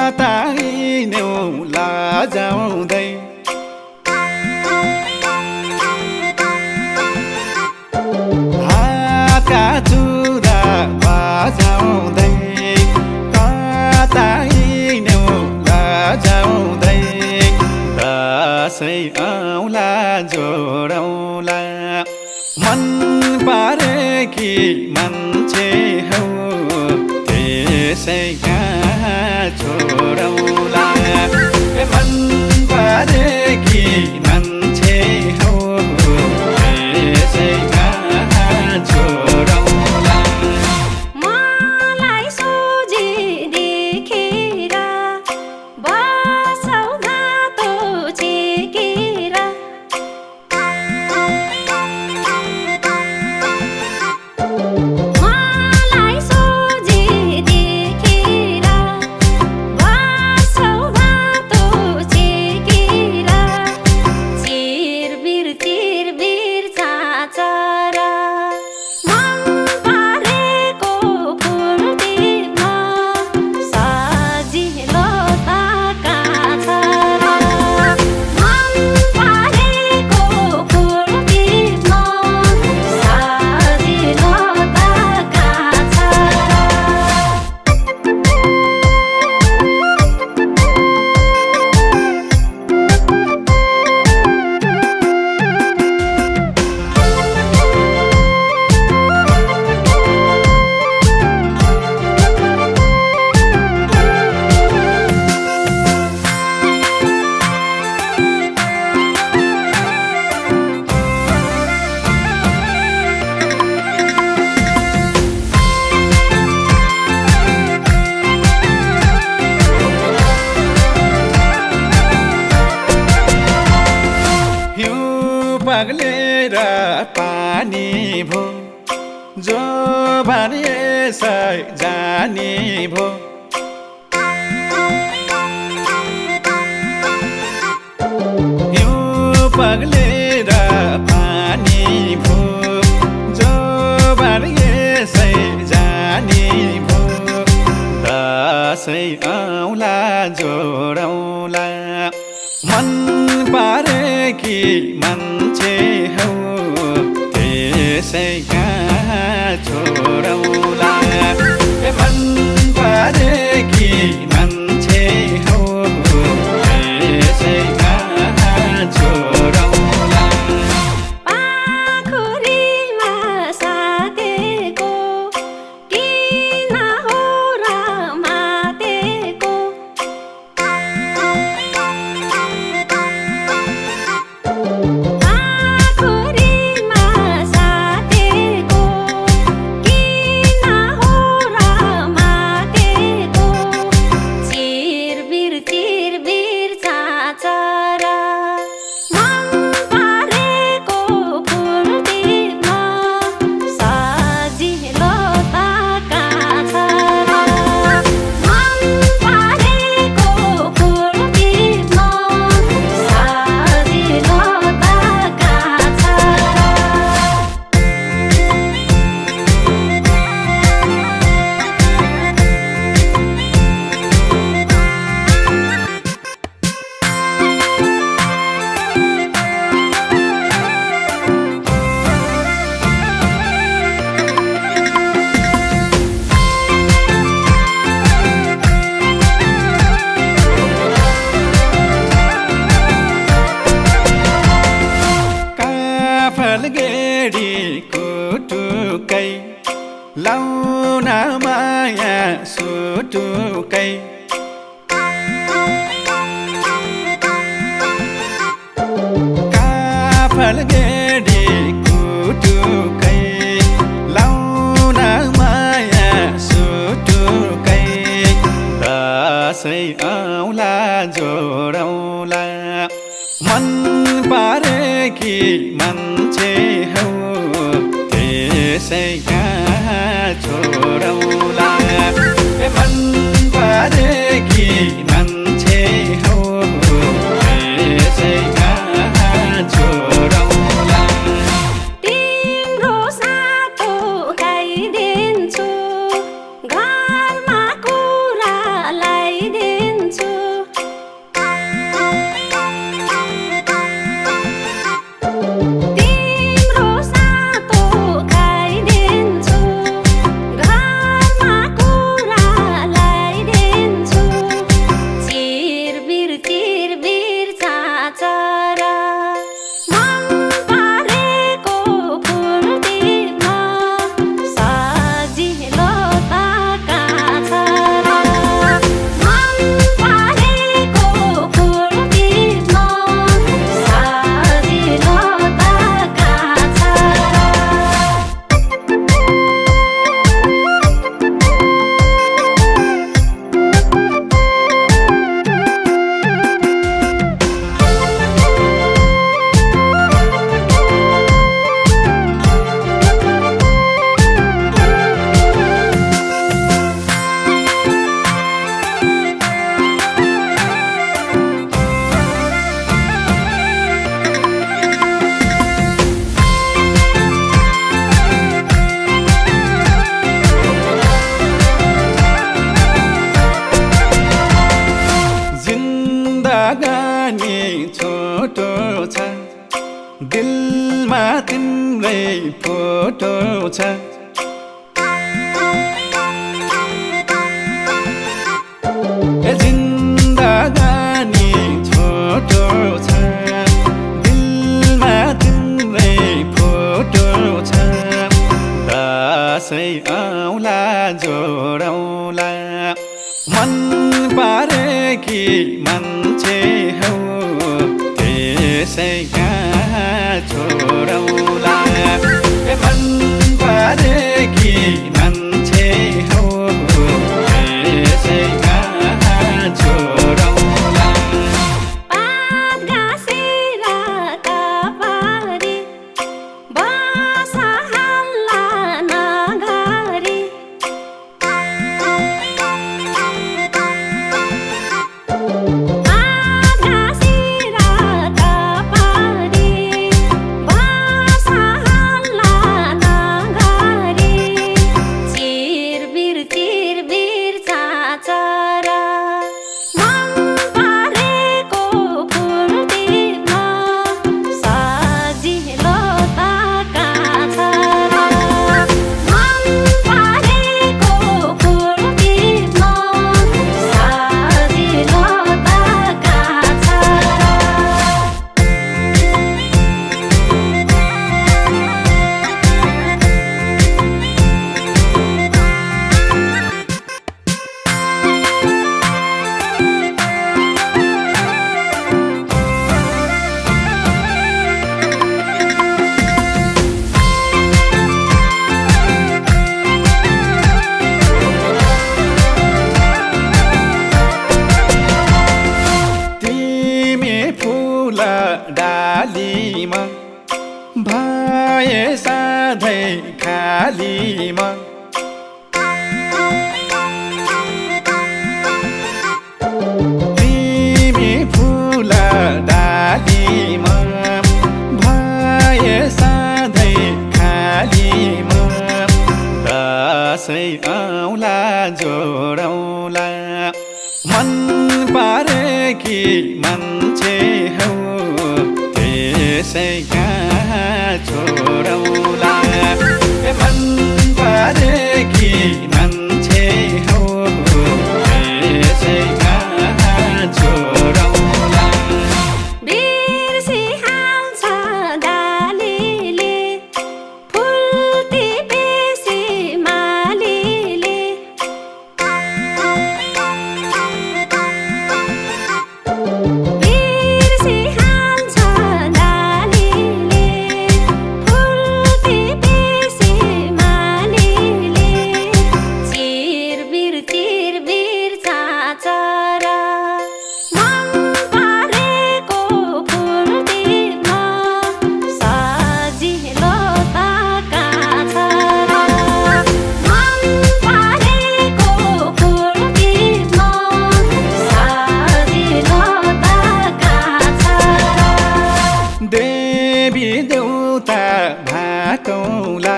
कता हिँड्यौ लजाउँदै हातका चुरा बजाउँदै कता हिँड्यौ लजाउँदै दसैँ आउँला जोडौँला मन पारेकी मान्छे हौ त्यसै कहाँ छोडौँला मन पारेकी मान्छे हौ त्यसै कहाँ छोडौँला मलाई सोझे देखेर बसौ घाँतो छेकेर मलाई सोझे देखेर बसौ घाँतो छेकेर चिरबिर चिरबिर चाँचर मन पारेको फुल टिप्न सजिलो त कहाँ छ र मन पारेको फुल टिप्न सजिलो त कहाँ छ हिउँ पग्लेर पानी भो जो भने यसै जाने भो हिउँ पग्लेर पानी भो जो भने यसै जाने भो दसैँ आउँला जोडौँला मन पारेकी मान्छे हौ त्यसै कहाँ छोडौँला मन पारेकी मान्छे हौ त्यसै कहाँ छोडौँला पाखुरीमा सातेको किन हो र मातेको पाखुरीमा सातेको किन हो र मातेको चिरबिर चिरबिर चाँचर मन पारेको फुल टिप्न सजिलो त कहाँ छ र मन पारेको फुल टिप्न सजिलो त कहाँ छ काफल गेडी कुटुकै लाउन माया सुटुकै काफल गेडी कुटुकै लाउन माया सुटुकै दसैँ आउँला जोडौँला मन पारेकी मान्छे हौ त्यसै कहाँ छोडौँला मन पारेकी मान्छे हौ त्यसै कहाँ छोडौँला तिम्रो सातो खाइदिन्छु घरमा कुरा लगाइदिन्छु जिन्दगानी छोटो छ दिलमा तिम्रै फोटो छ जिन्दगानी छोटो छ दिलमा तिम्रै फोटो छ दसैँ आउला जोडौला मन पारेकी मान्छे हौ त्यसै कहाँ छोडौला मन पारेकी मान्छे हौ त्यसै कहाँ छोडौला पात घाँसेर कपारी बसा हल्ला नगरी पात घाँसेर कपारी बसा हल्ला नगरी चिरबिर चिरबिर चाचर मन पारेको फुल टिप्न सजिलो त कहाँ छ र मन पारेको फुल टिप्न सजिलो त कहाँ छ तिमी फुल डालीमा भए सधैँ खालीमा तिमी फुल डालीमा भए सधैँ खालीमा दसैँ आउला जोडौला मन पारेकी मान्छे हौ त्यसै कहाँ छोडौला मन पारेकी मान्छे हौ त्यसै कहाँ छोडौला बिर्सिहाल्छ डालीले फुल टिपेसी मालीले बिर्सिहाल्छ डालीले फुल टिपेसी मालीले चिरबिर चिरबिर चाचर मन पारेको फुल टिप्न सजिलो त कहाँ छ र मन पारेको फुल टिप्न सजिलो त कहाँ छ र देवी देउता भाकौला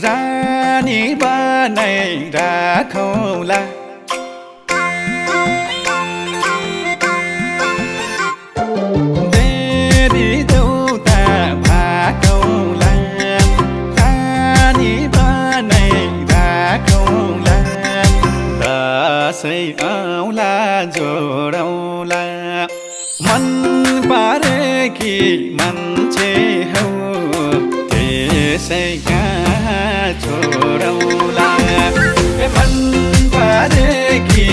रानी बनाई राखौला देवी देउता भाकौला रानी बनाई राखौला दसैँ आउला जोडौला मन पारेकी मान्छे हौ त्यसै कहाँ छोडौला मन पारेकी